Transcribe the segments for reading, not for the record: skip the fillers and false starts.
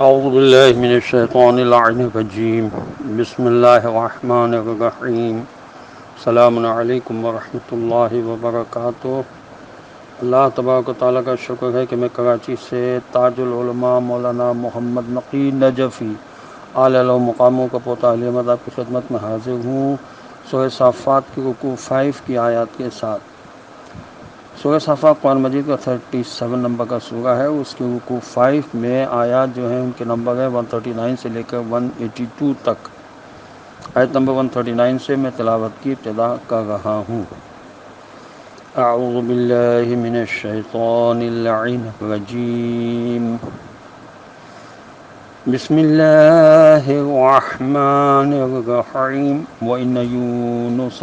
اعوذ باللہ من الشیطان اللعین الرجیم بسم اللہ الرحمن الرحیم السلام علیکم ورحمۃ اللہ وبرکاتہ۔ اللہ تبارک و تعالیٰ کا شکر ہے کہ میں کراچی سے تاج العلماء مولانا محمد نقی نجفی اعلیٰ مقاموں کا پوتا علی احمد آپ کی خدمت میں حاضر ہوں سورہ صافات کی رکوع 5 کی آیات کے ساتھ۔ سورہ صافات قرآن مجید کا 37 نمبر کا سورہ ہے، اس کی رکوع 5 میں آیات جو ہیں ان کے نمبر ہے 139 سے لے کر 182 تک۔ آیت نمبر 139 سے میں تلاوت کی ابتدا کر رہا ہوں۔ اعوذ باللہ من الشیطان اللعین الرجیم، بسم اللہ الرحمن الرحیم، وَإِنَّ يُونُسَ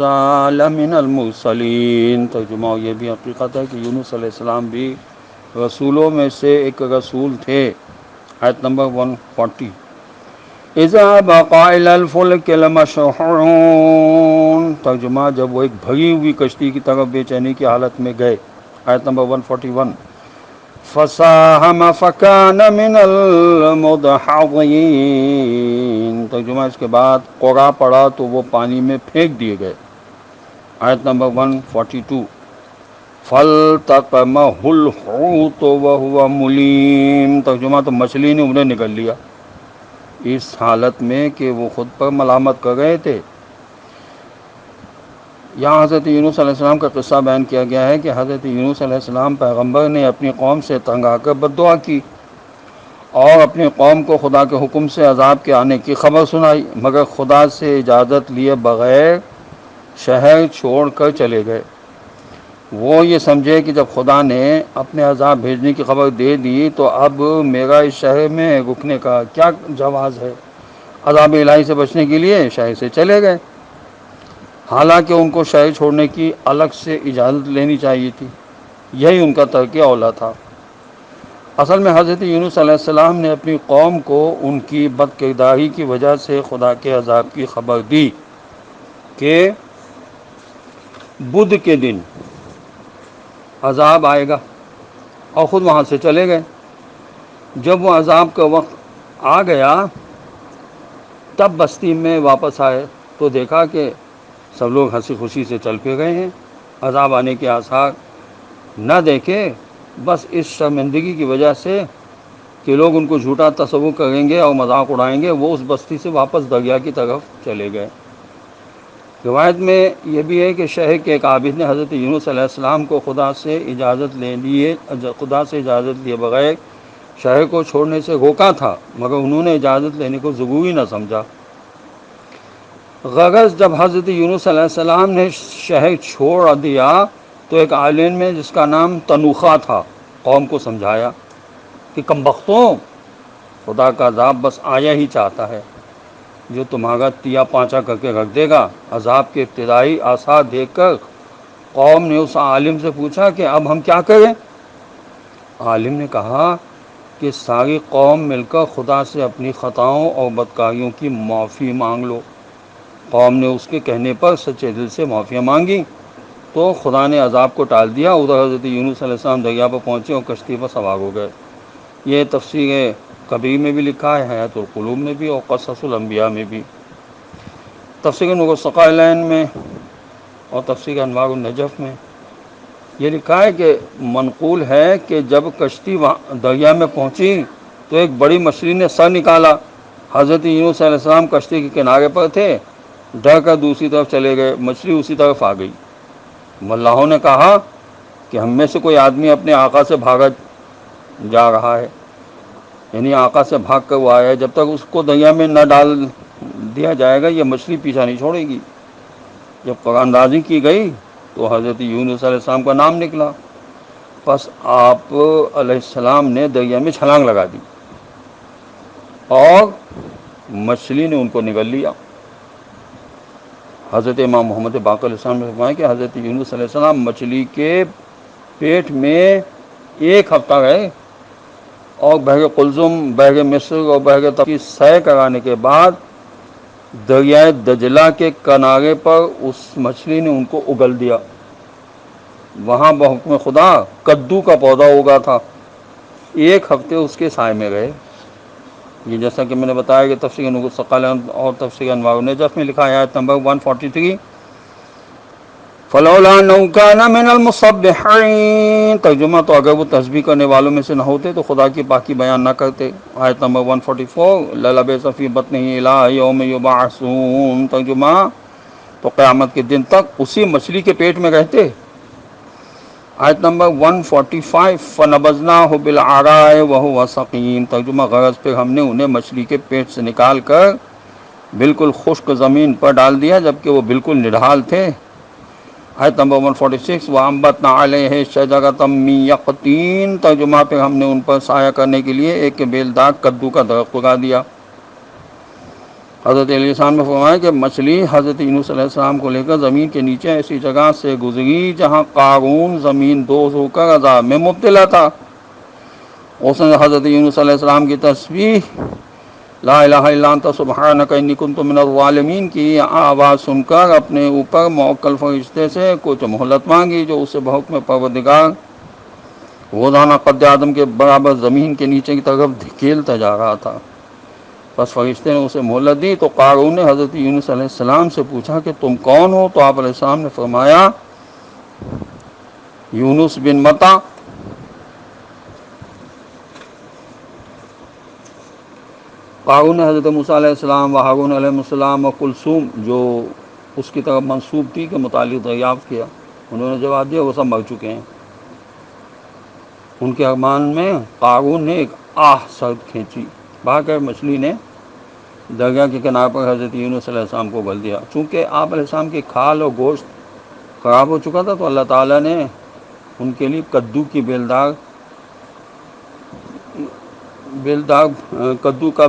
لَمِنَ الْمُرْسَلِينَ۔ ترجمہ یہ بھی حقیقت ہے کہ یونس علیہ السلام بھی رسولوں میں سے ایک رسول تھے۔ آیت نمبر 140، اِذَا بَقَا إِلَى الْفُلْكِ الْمَشْحُونَ۔ ترجمہ جب وہ ایک بھری ہوئی کشتی کی طرف بے چینی کی حالت میں گئے۔ آیت نمبر 141، فَسَاهَمَ فَكَانَ مِنَ الْمُدْحَضِينَ۔ ترجمہ اس کے بعد قرعہ پڑا تو وہ پانی میں پھینک دیے گئے۔ آیت نمبر 142، فَالْتَقَمَهُ الْحُوتُ وَهُوَ مُلِيمٌ۔ ترجمہ تو مچھلی نے انہیں نگل لیا اس حالت میں کہ وہ خود پر ملامت کر رہے تھے۔ یہاں حضرت یونس علیہ السلام کا قصہ بیان کیا گیا ہے کہ حضرت یونس علیہ السلام پیغمبر نے اپنی قوم سے تنگ آ کر بد دعا کی اور اپنی قوم کو خدا کے حکم سے عذاب کے آنے کی خبر سنائی، مگر خدا سے اجازت لیے بغیر شہر چھوڑ کر چلے گئے۔ وہ یہ سمجھے کہ جب خدا نے اپنے عذاب بھیجنے کی خبر دے دی تو اب میرا اس شہر میں رکنے کا کیا جواز ہے۔ عذاب الہی سے بچنے کے لیے شہر سے چلے گئے، حالانکہ ان کو شہر چھوڑنے کی الگ سے اجازت لینی چاہیے تھی۔ یہی ان کا ترک اولا تھا۔ اصل میں حضرت یونس علیہ السلام نے اپنی قوم کو ان کی بد کرداری کی وجہ سے خدا کے عذاب کی خبر دی کہ بدھ کے دن عذاب آئے گا، اور خود وہاں سے چلے گئے۔ جب وہ عذاب کا وقت آ گیا تب بستی میں واپس آئے تو دیکھا کہ سب لوگ ہنسی خوشی سے چل پھر گئے ہیں، عذاب آنے کے آثار نہ دیکھے، بس اس شرمندگی کی وجہ سے کہ لوگ ان کو جھوٹا تصور کریں گے اور مذاق اڑائیں گے، وہ اس بستی سے واپس دریا کی طرف چلے گئے۔ روایت میں یہ بھی ہے کہ شہر کے ایک عابد نے حضرت یونس علیہ السلام کو خدا سے اجازت لیے بغیر شہر کو چھوڑنے سے روکا تھا، مگر انہوں نے اجازت لینے کو ضروری نہ سمجھا۔ غرض جب حضرت یونس علیہ السلام نے شہر چھوڑ دیا تو ایک عالم میں جس کا نام تنوخہ تھا قوم کو سمجھایا کہ کم بختوں، خدا کا عذاب بس آیا ہی چاہتا ہے جو تمہارا تیا پانچا کر کے رکھ دے گا۔ عذاب کے ابتدائی آثار دیکھ کر قوم نے اس عالم سے پوچھا کہ اب ہم کیا کریں؟ عالم نے کہا کہ ساری قوم مل کر خدا سے اپنی خطاؤں اور بدکاریوں کی معافی مانگ لو۔ قوم نے اس کے کہنے پر سچے دل سے معافیاں مانگی تو خدا نے عذاب کو ٹال دیا۔ ادھر حضرت یونس علیہ السلام دریا پر پہنچے اور کشتی پر سوار ہو گئے۔ یہ تفسیر کبیر میں بھی لکھا ہے، حیات القلوب میں بھی اور قصص الانبیاء میں بھی۔ تفسیر نور الثقلین میں اور تفسیر انوار النجف میں یہ لکھا ہے کہ منقول ہے کہ جب کشتی دریا میں پہنچی تو ایک بڑی مچھلی نے سر نکالا۔ حضرت یونس علیہ السلام کشتی کے کنارے پر تھے، ڈر کر دوسری طرف چلے گئے، مچھلی اسی طرف آ گئی۔ ملاحوں نے کہا کہ ہم میں سے کوئی آدمی اپنے آقا سے بھاگا جا رہا ہے، یعنی آقا سے بھاگ کر وہ آیا ہے، جب تک اس کو دریا میں نہ ڈال دیا جائے گا یہ مچھلی پیچھا نہیں چھوڑے گی۔ جب قرآن اندازی کی گئی تو حضرت یونس علیہ السلام کا نام نکلا، پس آپ علیہ السلام نے دریا میں چھلانگ لگا دی اور مچھلی نے ان کو نگل لیا۔ حضرت امام محمد باقر علیہ السلام نے فرمایا کہ حضرت یونس علیہ السلام مچھلی کے پیٹ میں 1 ہفتہ رہے اور بحر قلزم، بحر مصر اور بحر طبر کی سیر کرانے کے بعد دریائے دجلہ کے کنارے پر اس مچھلی نے ان کو اگل دیا۔ وہاں بحکم خدا کدو کا پودا اگا تھا، 1 ہفتے اس کے سائے میں رہے۔ یہ جیسا کہ میں نے بتایا کہ تفسیر نقول ثقال اور تفسیر انوار النجف میں لکھا ہے آیت نمبر 143 فلولا انه كان من المسبحين، ترجمہ تو اگر وہ تسبیح کرنے والوں میں سے نہ ہوتے تو خدا کی پاکی بیان نہ کرتے۔ آیت نمبر 144 للبث فی بطنہ الی یوم یبعثون، ترجمہ تو قیامت کے دن تک اسی مچھلی کے پیٹ میں رہتے۔ آیت نمبر 145 فنبذناہ بالعراء وہو سقیم، ترجمہ غرض پھر ہم نے انہیں مچھلی کے پیٹ سے نکال کر بالکل خشک زمین پر ڈال دیا جبکہ وہ بالکل نڈھال تھے۔ آیت نمبر 146 وَأَنبَتْنَا عَلَيْهِ شَجَرَةً مِّن يَقْطِينٍ، ترجمہ پھر ہم نے ان پر سایہ کرنے کے لیے ایک بیلدار کدو کا درخت اگا دیا۔ حضرت علیہ السلام نے فرمایا کہ مچھلی حضرت یونس علیہ السلام کو لے کر زمین کے نیچے ایسی جگہ سے گزری جہاں قارون زمین دوز ہو کر عذاب میں مبتلا تھا۔ اس نے حضرت یونس علیہ السلام کی تسبیح لا الہ الا انت سبحانک انی کنت من الظالمین کی آواز سن کر اپنے اوپر موکل فرشتے سے کچھ مہلت مانگی، جو اسے بحکم پروردگار روزانہ قد آدم کے برابر زمین کے نیچے کی طرف دھکیلتا جا رہا تھا۔ بس فرشتے نے اسے مہلت دی تو قارون نے حضرت یونس علیہ السلام سے پوچھا کہ تم کون ہو؟ تو آپ علیہ السلام نے فرمایا یونس بن متا۔ قارون نے حضرت موسیٰ علیہ السلام و ہارون علیہ السلام و کلثوم جو اس کی طرف منسوب تھی کے متعلق دریافت کیا۔ انہوں نے جواب دیا وہ سب مر چکے ہیں۔ ان کے ارمان میں قارون نے ایک آہ سرد کھینچی، بھاگ کر مچھلی نے دریا کے کنارے پر حضرت یونس علیہ السلام کو گل دیا۔ چونکہ آپ علیہ السلام کی کھال اور گوشت خراب ہو چکا تھا تو اللہ تعالیٰ نے ان کے لیے کدو کا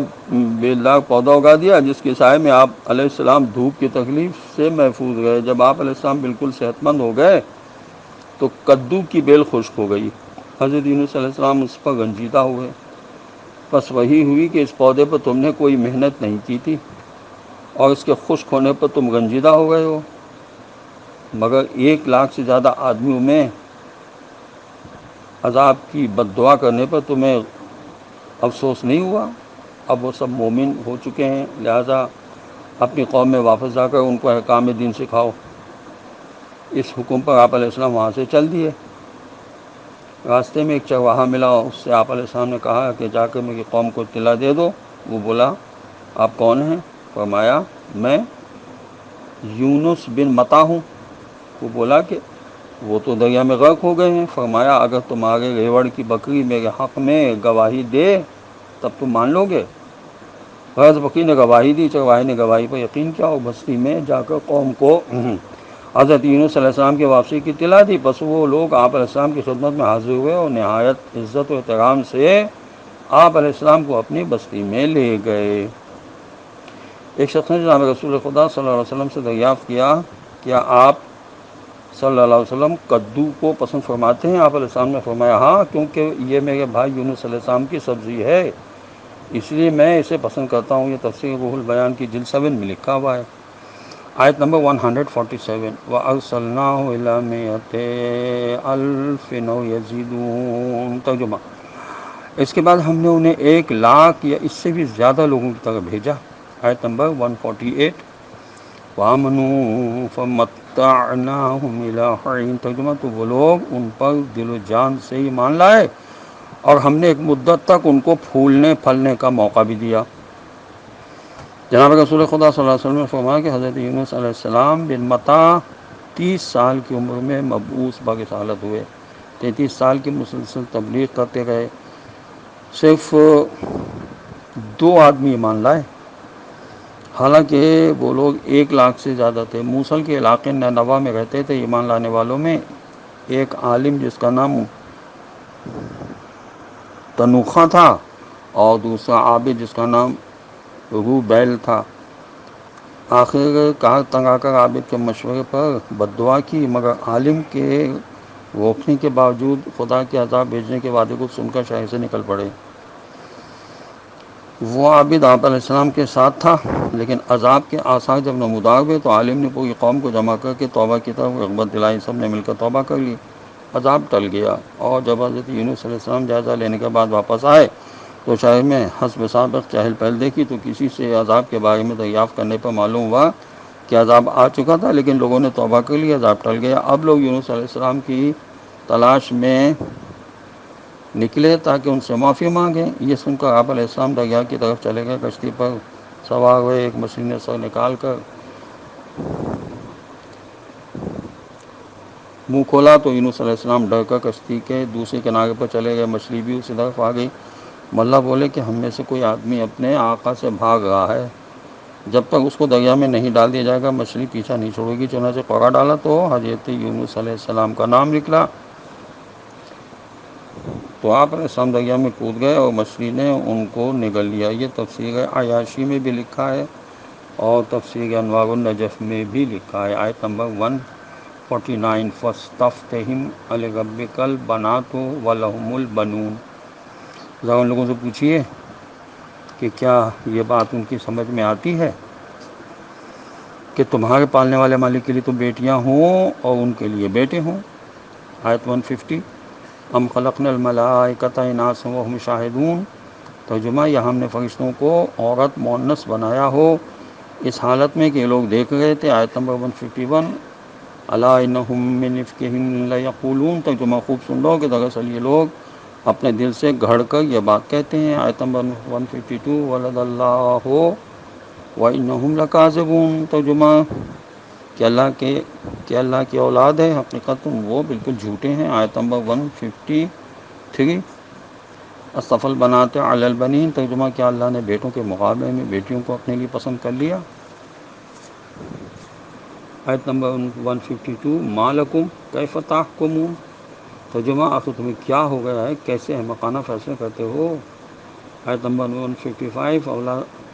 بیلدار پودا اگا دیا، جس کے سائے میں آپ علیہ السلام دھوپ کی تکلیف سے محفوظ رہے۔ جب آپ علیہ السلام بالکل صحت مند ہو گئے تو کدو کی بیل خشک ہو گئی۔ حضرت یونس علیہ السلام اس پر رنجیدہ ہوئے۔ بس وہی ہوئی کہ اس پودے پر تم نے کوئی محنت نہیں کی تھی اور اس کے خشک ہونے پر تم رنجیدہ ہو گئے ہو، مگر 1,00,000 سے زیادہ آدمیوں میں عذاب کی بد دعا کرنے پر تمہیں افسوس نہیں ہوا۔ اب وہ سب مومن ہو چکے ہیں، لہذا اپنی قوم میں واپس جا کر ان کو احکام دین سکھاؤ۔ اس حکم پر آپ علیہ السلام وہاں سے چل دیے۔ راستے میں ایک چرواہا ملا، اس سے آپ علیہ السلام نے کہا کہ جا کر میری قوم کو اطلاع دے دو۔ وہ بولا آپ کون ہیں؟ فرمایا میں یونس بن متا ہوں۔ وہ بولا کہ وہ تو دریا میں غرق ہو گئے ہیں۔ فرمایا اگر تمہارے ریوڑ کی بکری میرے حق میں گواہی دے تب تم مان لو گے؟ غرض بکری نے گواہی دی، چرواہے نے گواہی پر یقین کیا اور بستی میں جا کر قوم کو حضرت یونس علیہ السلام کی واپسی کی اطلاع دی۔ پس وہ لوگ آپ علیہ السلام کی خدمت میں حاضر ہوئے اور نہایت عزت و احترام سے آپ علیہ السلام کو اپنی بستی میں لے گئے۔ ایک شخص نے جناب رسول خدا صلی اللہ علیہ وسلم سے دریافت کیا کیا آپ صلی اللہ علیہ وسلم کدو کو پسند فرماتے ہیں؟ آپ علیہ السلام نے فرمایا ہاں، کیونکہ یہ میرے بھائی یونس علیہ السلام کی سبزی ہے، اس لیے میں اسے پسند کرتا ہوں۔ یہ تفسیر روح البیان کی جلد 7 میں لکھا ہوا ہے۔ آیت نمبر 147 وَأَرْسَلْنَاهُ إِلَىٰ مِائَةِ أَلْفٍ أَوْ يَزِيدُونَ، ترجمہ اس کے بعد ہم نے انہیں 1,00,000 یا اس سے بھی زیادہ لوگوں کی طرف بھیجا۔ آیت نمبر 148 وَآمَنُوا فَمَتَّعْنَاهُمْ إِلَىٰ حِينٍ، ترجمہ تو وہ لوگ ان پر دل و جان سے ایمان لائے اور ہم نے ایک مدت تک ان کو پھولنے پھلنے کا موقع بھی دیا۔ جناب رسول خدا صلی اللہ علیہ وسلم نے فرمایا کہ حضرت یونس علیہ السلام بن متا 30 سال کی عمر میں مبعوث برسالت ہوئے، 33 سال کی مسلسل تبلیغ کرتے رہے۔ صرف 2 آدمی ایمان لائے، حالانکہ وہ لوگ 1,00,000 سے زیادہ تھے۔ موصل کے علاقے نینوا میں رہتے تھے۔ ایمان لانے والوں میں ایک عالم جس کا نام تنوخہ تھا اور دوسرا عابد جس کا نام روبیل تھا۔ آخر کار تنگ آ کر عابد کے مشورے پر بد دعا کی، مگر عالم کے روکنے کے باوجود خدا کے عذاب بھیجنے کے وعدے کو سن کر شہر سے نکل پڑے۔ وہ عابد آپ علیہ السلام کے ساتھ تھا، لیکن عذاب کے آثار جب نمودار ہوئے تو عالم نے پوری قوم کو جمع کر کے توبہ کی طرف رغبت دلائی۔ سب نے مل کر توبہ کر لی، عذاب ٹل گیا، اور جب حضرت یونس علیہ السلام جائزہ لینے کے بعد واپس آئے تو شاعر میں حسب سابق چہل پہل دیکھی تو کسی سے عذاب کے بارے میں دریافت کرنے پر معلوم ہوا کہ عذاب آ چکا تھا، لیکن لوگوں نے توبہ کر لیا، عذاب ٹل گیا۔ اب لوگ یونس علیہ السلام کی تلاش میں نکلے تاکہ ان سے معافی مانگیں۔ یہ سن کر آپ علیہ السلام دریا کی طرف چلے گئے، کشتی پر سوار ہوئے، ایک مچھلی نے سر نکال کر منہ کھولا تو یونس علیہ السلام ڈر کر کشتی کے دوسرے کنارے پر چلے گئے، مچھلی بھی اسی طرف آ گئی۔ ملا بولے کہ ہم میں سے کوئی آدمی اپنے آقا سے بھاگ رہا ہے، جب تک اس کو دریا میں نہیں ڈال دیا جائے گا مچھلی پیچھا نہیں چھوڑے گی۔ چنانچہ کوڑا ڈالا تو حضرت یونس علیہ السلام کا نام نکلا، تو آپ علیہ السلام دریا میں کود گئے اور مچھلی نے ان کو نگل لیا۔ یہ تفسیر عیاشی میں بھی لکھا ہے اور تفسیر انوار النجف میں بھی لکھا ہے۔ آیت نمبر 149 فاستفتہم لربک البنات ولہم البنون۔ ذرا ان لوگوں سے پوچھئے کہ کیا یہ بات ان کی سمجھ میں آتی ہے کہ تمہارے پالنے والے مالک کے لیے تو بیٹیاں ہوں اور ان کے لیے بیٹے ہوں۔ آیت 150 ام خلقنا الملائکۃ اناثا وہم شاہدون۔ ترجمہ، یا ہم نے فرشتوں کو عورت مؤنث بنایا ہو اس حالت میں کہ یہ لوگ دیکھ رہے تھے۔ آیت نمبر 151 الا انہم من افکہم لیقولون۔ ترجمہ خوب سن لو کہ دراصل یہ لوگ اپنے دل سے گھڑ کر یہ بات کہتے ہیں۔ آیت نمبر 152 ولد اللہ وانہم لکاذبون۔ ترجمہ کہ اللہ کی اولاد ہے، حقیقت وہ بالکل جھوٹے ہیں۔ آیت نمبر 153 اصطفى البنات علی البنین۔ ترجمہ کیا اللہ نے بیٹوں کے مقابلے میں بیٹیوں کو اپنے لیے پسند کر لیا۔ آیت نمبر 152 ما لکم کیف تحکمون۔ ترجمہ آخر تمہیں کیا ہو گیا ہے، کیسے احمقانہ فیصلے کرتے ہو۔ آیت نمبر 155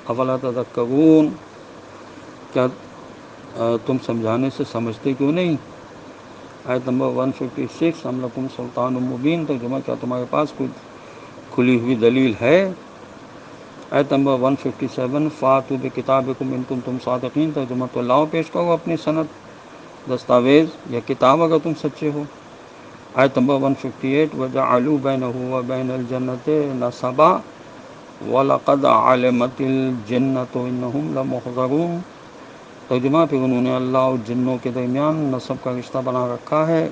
افلا تذکرون۔ کیا تم سمجھانے سے سمجھتے کیوں نہیں۔ آیت نمبر 156 ام لکم سلطان مبین۔ ترجمہ کیا تمہارے پاس کوئی کھلی ہوئی دلیل ہے۔ آیت نمبر 157 فاتوا بکتابکم ان کنتم صادقین۔ ترجمہ تو لاؤ پیش کرو اپنی سند، دستاویز یا کتاب اگر تم سچے ہو۔ آیت نمبر 158 وجعلوا بینہ وبین الجنۃ نسبا وَلَقَدْ عَلِمَتِ الْجِنَّةُ إِنَّهُمْ لَمُحْضَرُونَ۔ ترجمہ پھر انہوں نے اللہ اور جنوں کے درمیان نسب کا رشتہ بنا رکھا ہے۔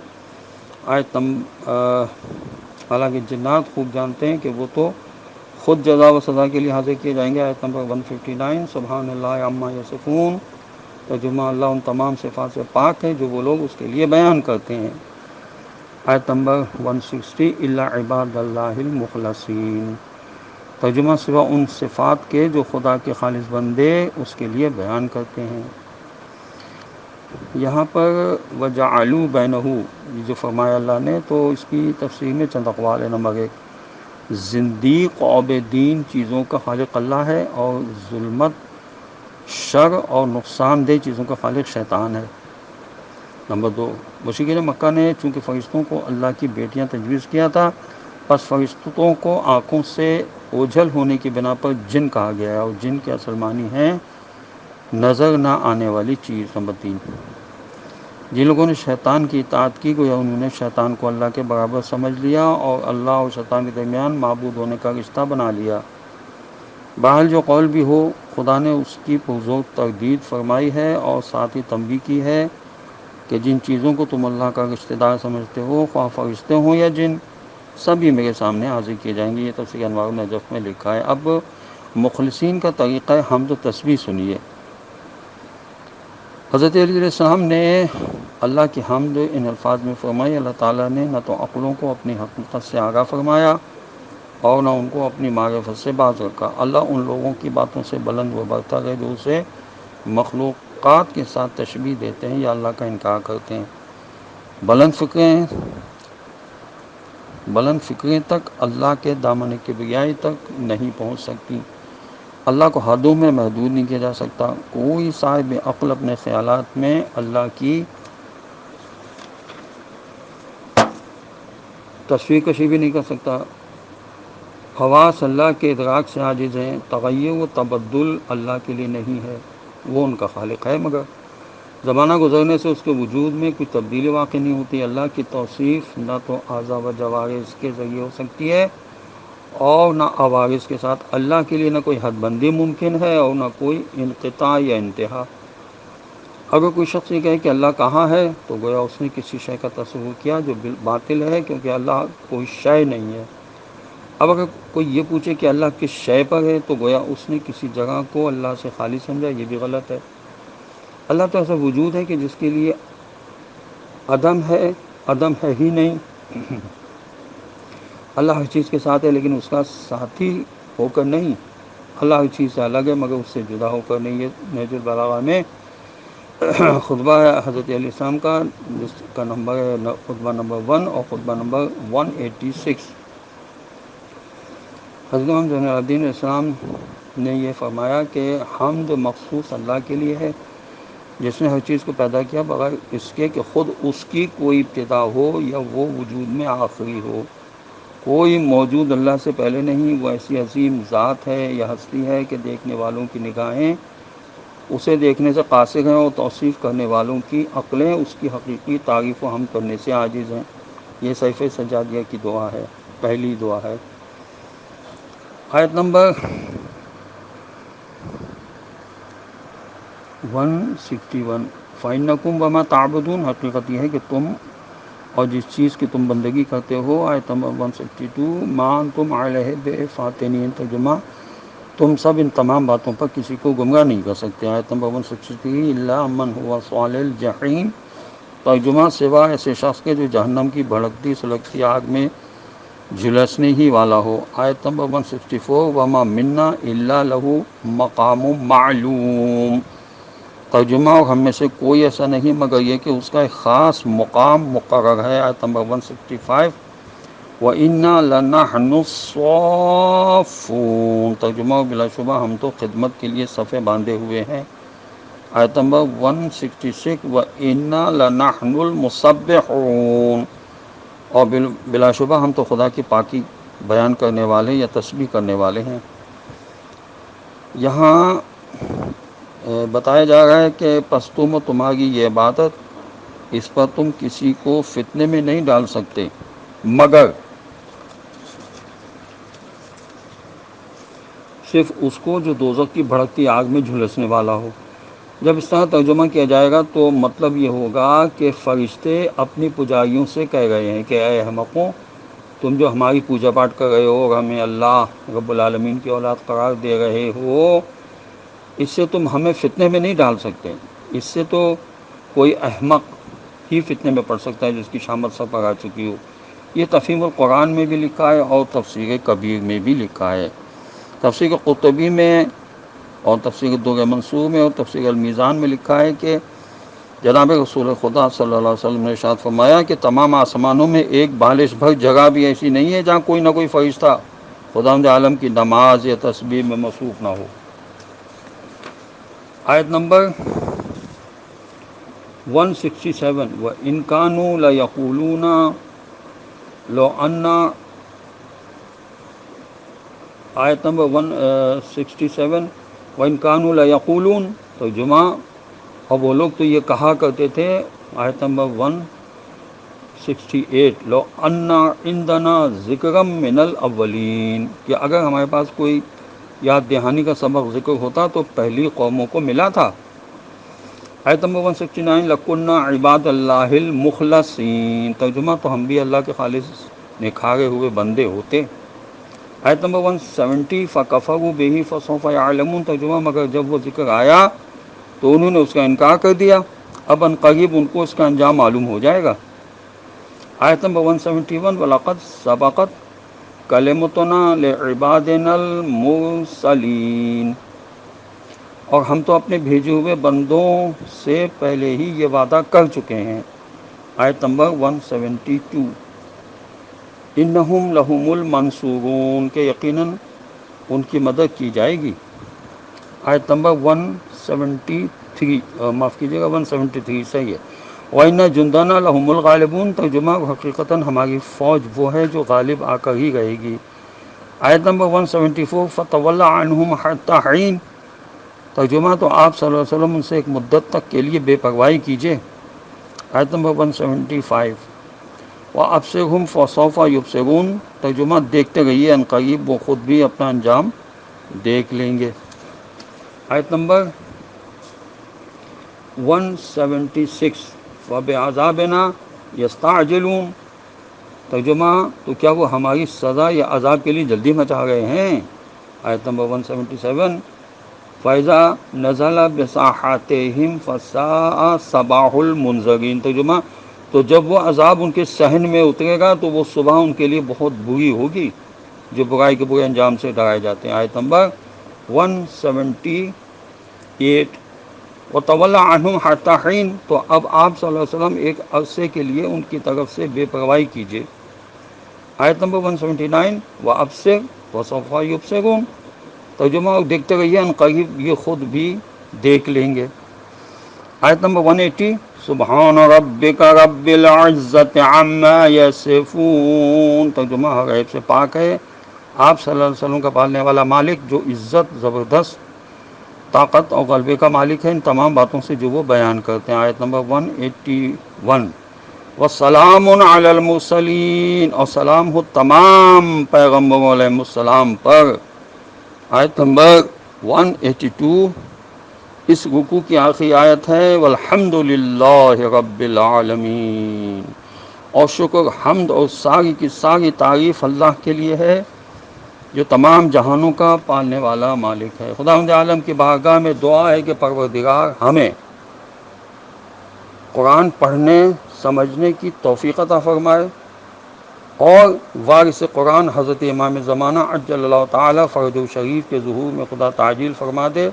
حالانکہ جنات خوب جانتے ہیں کہ وہ تو خود جزا و سزا کے لیے حاضر کیے جائیں گے۔ آیت نمبر 159 سبحان اللہ عما یصفون۔ ترجمہ اللہ ان تمام صفات سے پاک ہے جو وہ لوگ اس کے لیے بیان کرتے ہیں۔ آیت نمبر 160 الا عباد اللہ المخلصین۔ ترجمہ سوا ان صفات کے جو خدا کے خالص بندے اس کے لیے بیان کرتے ہیں۔ یہاں پر وجعلوا بینہ جو فرمایا اللہ نے، تو اس کی تفسیر میں چند اقوال ہے۔ نمبر 1، زندیق عابدین چیزوں کا خالق اللہ ہے، اور ظلمت، شر اور نقصان دہ چیزوں کا خالق شیطان ہے۔ نمبر 2، مشرکین مکہ نے چونکہ فرشتوں کو اللہ کی بیٹیاں تجویز کیا تھا، پس فرشتوں کو آنکھوں سے اوجھل ہونے کی بنا پر جن کہا گیا ہے، اور جن کے اصل معنی ہیں نظر نہ آنے والی چیز۔ نمبر 3، جن لوگوں نے شیطان کی اطاعت کی گویا انہوں نے شیطان کو اللہ کے برابر سمجھ لیا اور اللہ اور شیطان کے درمیان معبود ہونے کا رشتہ بنا لیا۔ بہرحال جو قول بھی ہو، خدا نے اس کی پرزور تردید فرمائی ہے اور ساتھ ہی تنبیہ کی ہے کہ جن چیزوں کو تم اللہ کا رشتہ دار سمجھتے ہو، خواہ فرشتے ہوں یا جن، سبھی میرے سامنے حاضر کیے جائیں گے۔ یہ تفسیر انوار النجف میں لکھا ہے۔ اب مخلصین کا طریقہ حمد و تسبیح سنیے۔ حضرت علی علیہ السلام نے اللہ کی حمد ان الفاظ میں فرمائی۔ اللہ تعالیٰ نے نہ تو عقلوں کو اپنی حقیقت سے آگاہ فرمایا اور نہ ان کو اپنی معرفت سے باز رکھا۔ اللہ ان لوگوں کی باتوں سے بلند و برتر ہے جو اسے مخلوقات کے ساتھ تشبیہ دیتے ہیں یا اللہ کا انکار کرتے ہیں۔ بلند فکریں تک اللہ کے دامن کبریائی تک نہیں پہنچ سکتی۔ اللہ کو حدوں میں محدود نہیں کیا جا سکتا۔ کوئی صاحب عقل اپنے خیالات میں اللہ کی تصویر کشی بھی نہیں کر سکتا۔ حواس اللہ کے ادراک سے عاجز ہیں۔ تغیر و تبدل اللہ کے لیے نہیں ہے، وہ ان کا خالق ہے، مگر زمانہ گزرنے سے اس کے وجود میں کوئی تبدیلی واقع نہیں ہوتی۔ اللہ کی توصیف نہ تو اعضاء و جوارح کے ذریعے ہو سکتی ہے اور نہ عوارض کے ساتھ اللہ کے لیے نہ کوئی حد بندی ممکن ہے اور نہ کوئی انقطاع یا انتہا۔ اگر کوئی شخص یہ کہے کہ اللہ کہاں ہے تو گویا اس نے کسی شے کا تصور کیا جو باطل ہے، کیونکہ اللہ کوئی شے نہیں ہے۔ اب اگر کوئی یہ پوچھے کہ اللہ کس شے پر ہے تو گویا اس نے کسی جگہ کو اللہ سے خالی سمجھا، یہ بھی غلط ہے۔ اللہ تو ایسا وجود ہے کہ جس کے لیے عدم ہے ہی نہیں۔ اللہ ہر چیز کے ساتھ ہے لیکن اس کا ساتھی ہو کر نہیں۔ اللہ ہر چیز سے الگ ہے مگر اس سے جدا ہو کر نہیں۔ یہ نہج البلاغہ میں خطبہ ہے حضرت علیہ السلام کا، جس کا نمبر ہے خطبہ نمبر 1 اور خطبہ نمبر 186۔ حضرت محمد زین العابدین علیہ السلام نے یہ فرمایا کہ حمد مخصوص اللہ کے لیے ہے، جس نے ہر چیز کو پیدا کیا بغیر اس کے کہ خود اس کی کوئی ابتدا ہو یا وہ وجود میں آخری ہو۔ کوئی موجود اللہ سے پہلے نہیں۔ وہ ایسی عظیم ذات ہے یا ہستی ہے کہ دیکھنے والوں کی نگاہیں اسے دیکھنے سے قاصر ہیں اور توصیف کرنے والوں کی عقلیں اس کی حقیقی تعریف و حمد کرنے سے عاجز ہیں۔ یہ صحیفہ سجادیہ کی دعا ہے، پہلی دعا ہے۔ آیت نمبر 161، فَإِنَّكُمْ وَمَا تَعْبُدُونَ، حقیقت یہ ہے کہ تم اور جس چیز کی تم بندگی کرتے ہو۔ آیت نمبر 162، مَا أَنْتُمْ عَلَيْهِ بِفَاتِنِينَ، ترجمہ تم سب ان تمام باتوں پر کسی کو گمراہ نہیں کر سکتے۔ آیت نمبر 163، إِلَّا مَنْ هُوَ صَالِ الْجَحِيمِ، ترجمہ سوا ایسے شخص کے جو جہنم کی بھڑکتی سلگتی آگ میں جھلسنے ہی والا ہو۔ آیت نمبر 164، وَمَا مِنَّا إِلَّا لَهُ مَقَامٌ مَعْلُومٌ، ترجمہ اور ہم میں سے کوئی ایسا نہیں مگر یہ کہ اس کا ایک خاص مقام مقرر ہے۔ آیت نمبر 165، وَإِنَّا لَنَحْنُ الصَّافُّونَ، ترجمہ اور بلا شبہ ہم تو خدمت کے لیے صفیں باندھے ہوئے ہیں۔ آیت نمبر 166، وَإِنَّا لَنَحْنُ الْمُسَبِّحُونَ، اور بلا شبہ ہم تو خدا کی پاکی بیان کرنے والے یا تسبیح کرنے والے ہیں۔ یہاں بتایا جا رہا ہے کہ پس تم و تمہاری یہ عبادت، اس پر تم کسی کو فتنے میں نہیں ڈال سکتے مگر صرف اس کو جو دوزخ کی بھڑکتی آگ میں جھلسنے والا ہو۔ جب اس طرح ترجمہ کیا جائے گا تو مطلب یہ ہوگا کہ فرشتے اپنی پجاریوں سے کہہ رہے ہیں کہ اے احمقوں، تم جو ہماری پوجا پاٹ کر رہے ہو اور ہمیں اللہ رب العالمین کی اولاد قرار دے رہے ہو، اس سے تم ہمیں فتنے میں نہیں ڈال سکتے۔ اس سے تو کوئی احمق ہی فتنے میں پڑ سکتا ہے جس کی شامت سب پر آ چکی ہو۔ یہ تفہیم القرآن میں بھی لکھا ہے اور تفسیر کبیر میں بھی لکھا ہے۔ تفسیر قرطبی میں اور تفسیر الدر منصور میں اور تفسیر المیزان میں لکھا ہے کہ جناب رسول خدا صلی اللہ علیہ وسلم نے ارشاد فرمایا کہ تمام آسمانوں میں ایک بالش بھر جگہ بھی ایسی نہیں ہے جہاں کوئی نہ کوئی فرشتہ خداوند عالم کی نماز یا تسبیح میں مصروف نہ ہو۔ آیت نمبر 167، وَإِنْ كَانُوا لَيَقُولُونَ لَوْ أَنَّ، آیت نمبر 167، وَإِنْ كَانُوا لَيَقُولُونَ، ترجمہ اور وہ لوگ تو یہ کہا کرتے تھے۔ آیت نمبر 168، لَوْ أَنَّ عِنْدَنَا ذِكْرًا مِّنَ الْأَوَّلِينَ، کہ اگر ہمارے پاس کوئی یاد دہانی کا سبق ذکر ہوتا تو پہلی قوموں کو ملا تھا۔ آیت نمبر 169، لَكُنَّا عِبَادَ اللَّهِ الْمُخْلَصِينَ، ترجمہ تو ہم بھی اللہ کے خالص نکھارے ہوئے بندے ہوتے۔ آیت نمبر 170، فَكَفَرُوا بِهِ فَسَوْفَ يَعْلَمُونَ، ترجمہ مگر جب وہ ذکر آیا تو انہوں نے اس کا انکار کر دیا، اب ان قریب ان کو اس کا انجام معلوم ہو جائے گا۔ آیت نمبر 171، وَلَقَدْ سَبَقَتْ كَلِمَتُنَا لِعِبَادِنَا الْمُرْسَلِينَ، اور ہم تو اپنے بھیجے ہوئے بندوں سے پہلے ہی یہ وعدہ کر چکے ہیں۔ آیت نمبر 172، اِنَّهُمْ لَهُمُ الْمَنْصُورُونَ، کہ یقیناً ان کی مدد کی جائے گی۔ آیت نمبر 173، معاف کیجیے گا 173 صحیح ہے۔ وَإِنَّ جُنْدَنَا لَهُمُ الْغَالِبُونَ، ترجمہ حقیقتاً ہماری فوج وہ ہے جو غالب آ کر ہی رہے گی۔ آیت نمبر 174، فَتَوَلَّ عَنْهُمْ حَتَّىٰ حِينٍ، ترجمہ تو آپ صلی اللہ علیہ وسلم ان سے ایک مدت تک کے لیے بے پرواہی کیجیے۔ آیت نمبر 175، وَأَبْصِرْهُمْ فَسَوْفَ يُبْصِرُونَ، ترجمہ دیکھتے رہیے، ان قریب وہ خود بھی اپنا انجام دیکھ لیں گے۔ آیت نمبر 176 وَبِعَذَابِنَا يَسْتَعْجِلُونَ، ترجمہ تو کیا وہ ہماری سزا یا عذاب کے لیے جلدی مچا رہے ہیں۔ آیت نمبر 177 فَإِذَا نَزَلَ بِسَاحَتِهِمْ فَسَاءَ صَبَاحُ الْمُنذَرِينَ، ترجمہ تو جب وہ عذاب ان کے صحن میں اترے گا تو وہ صبح ان کے لیے بہت بری ہوگی جو برائی کے برے انجام سے ڈرائے جاتے ہیں۔ آیت نمبر 178 وَتَوَلَّ عَنْهُمْ حَتَّىٰ حِينٍ، تو اب آپ صلی اللہ علیہ وسلم ایک عرصے کے لیے ان کی طرف سے بے پرواہی کیجیے۔ آیت نمبر 179 وَأَبْصِرْ وَسَوْفَ يُبْصِرُونَ، ترجمہ دیکھتے رہیے، ان قریب یہ خود بھی دیکھ لیں گے۔ آیت نمبر 180 سبحان ربک رب العزت عما یصفون، ترجمہ ہر عیب سے پاک ہے آپ صلی اللہ علیہ وسلم کا پالنے والا مالک، جو عزت، زبردست طاقت اور غلبے کا مالک ہے ان تمام باتوں سے جو وہ بیان کرتے ہیں۔ آیت نمبر 181 وَسَلَامٌ عَلَى الْمُرْسَلِينَ، اور سلام ہو تمام پیغمبروں علیہ السلام پر۔ آیت نمبر 182 اس رکوع کی آخری آیت ہے والحمد للہ رب العالمین، اور شکر، حمد اور ساری کی ساری تعریف اللہ کے لیے ہے جو تمام جہانوں کا پالنے والا مالک ہے۔ خداوند عالم کی بارگاہ میں دعا ہے کہ پروردگار ہمیں قرآن پڑھنے سمجھنے کی توفیق عطا فرمائے، اور وارث قرآن حضرت امام زمانہ عجل اللہ تعالی فرجہ شریف کے ظہور میں خدا تعجیل فرما دے،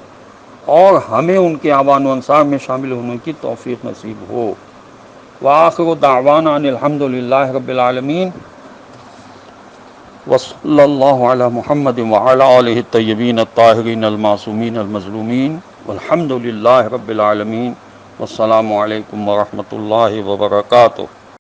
اور ہمیں ان کے اعوان و انصار میں شامل ہونے کی توفیق نصیب ہو۔ وآخر دعوانا ان الحمد للہ رب العالمین، وصلی اللہ علی محمد وعلی آلہ الطیبین الطاہرین المعصومین المظلومین، والحمد للہ رب العالمین، والسلام علیکم ورحمۃ اللہ وبرکاتہ۔